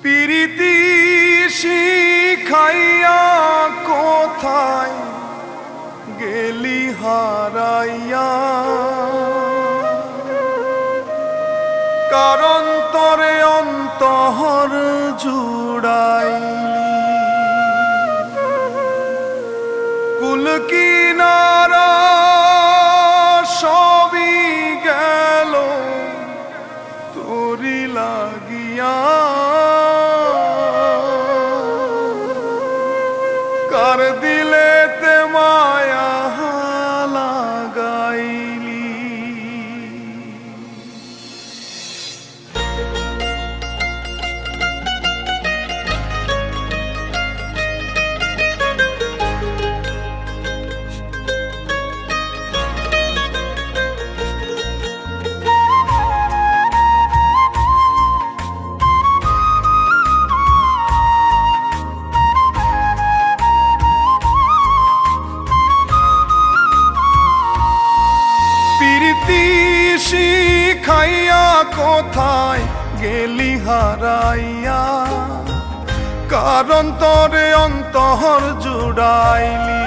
পিরিতি শিখাইয়া কোথায় গেলি হারাইয়া, কারণ তরে অন্তর জুড়াইলি। কুল কিনারা সবই গেল তোরি লাগিয়া, কার দিলেতে মায়া লাগাইলি। পিরিতি শিখাইয়া কোথায় গেলি হারাইয়া, কারণ তরে অন্তর জুড়াইলি।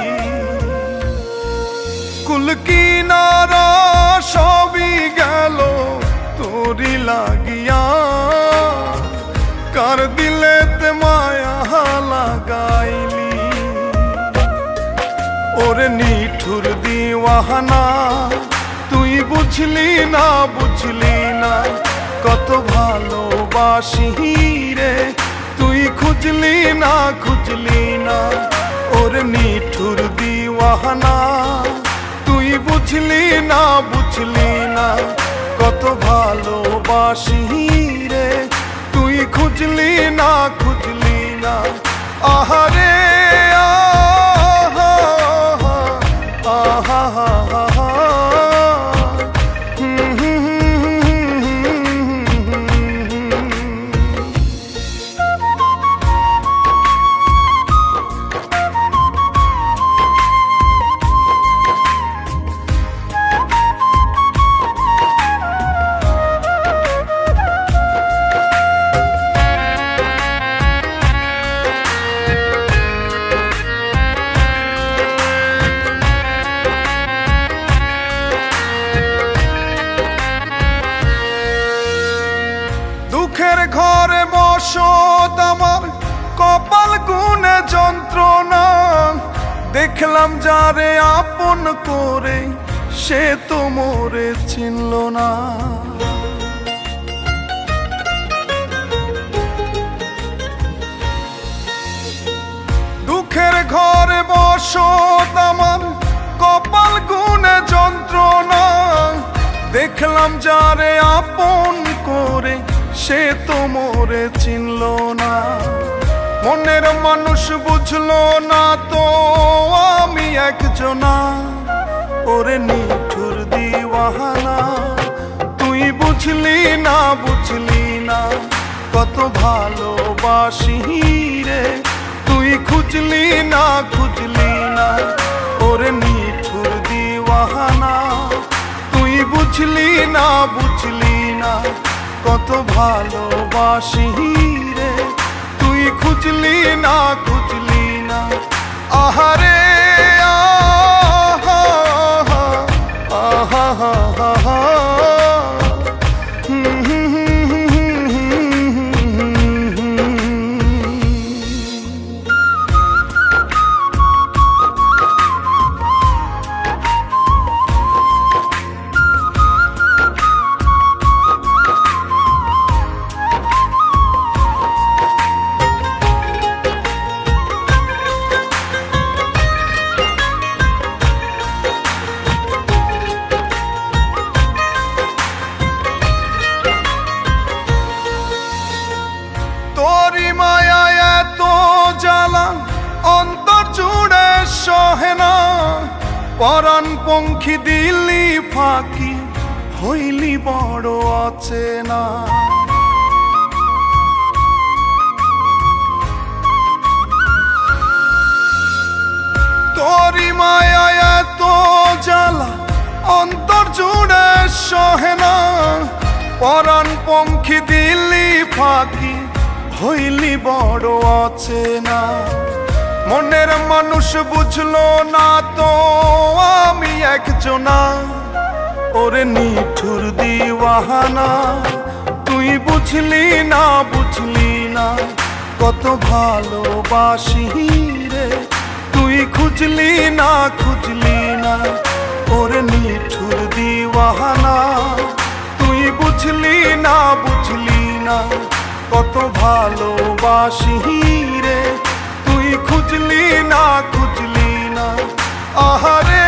কুল কিনারা সবই গেল তোরি লাগিয়া, কার দিলেতে মায়া লাগাইলি। ওরে নিঠুর দিওয়ানা তুই বুঝলি না, বুঝলি না কত ভালোবাসি রে, তুই খুঁজলি না, খুঁজলি না। ওর নিঠুর দিওয়ানা তুই বুঝলি না, বুঝলি না কত ভালোবাসি রে, তুই খুঁজলি না, খুঁজলি না। আহারে আহা আহা আহা, দুঃখের ঘরে বসত আমার কপাল গুনে যন্ত্রণা, দেখলাম যারে আপন করে সে তো মোরে চিনল না। দুঃখের ঘরে বসত আমার কপাল গুনে যন্ত্রণা, দেখলাম যারে আপন করে সে তো মোরে চিনল না। মনের মানুষ বুঝলো না তো আমি একজনা, ওরে নিঠুর দিওয়ানা তুই বুঝলি না, বুঝলি না কত ভালোবাসি রে, তুই খুঁজলি না, খুঁজলি না। ওরে নিঠুর দিওয়ানা তুই বুঝলি না, বুঝলি না কত ভালোবাসি রে, তুই খুঁজলি না, খুঁজলি না। আহারে আহা আহা আহা, তোরি মায়া এত জ্বালা অন্তর জুড়ে সহে না, পরাণ পঙ্খী দিলি ফাঁকি হইলি বড় অচেনা। তোরি মায়া এত জ্বালা অন্তর জুড়ে সহে না, পরাণ পঙ্খী দিলি ফাঁকি হইলি বড় অচেনা। মনের মানুষ বুঝলো না তো আমি একজনা, ওরে নিঠুর দিওয়ানা। তুই বুঝলি না কত ভালোবাসি রে, তুই খুঁজলি না ওরে নিঠুর দিওয়ানা। তুই বুঝলি না কত ভালোবাসি রে, তুই খুঁজলি না আহারে।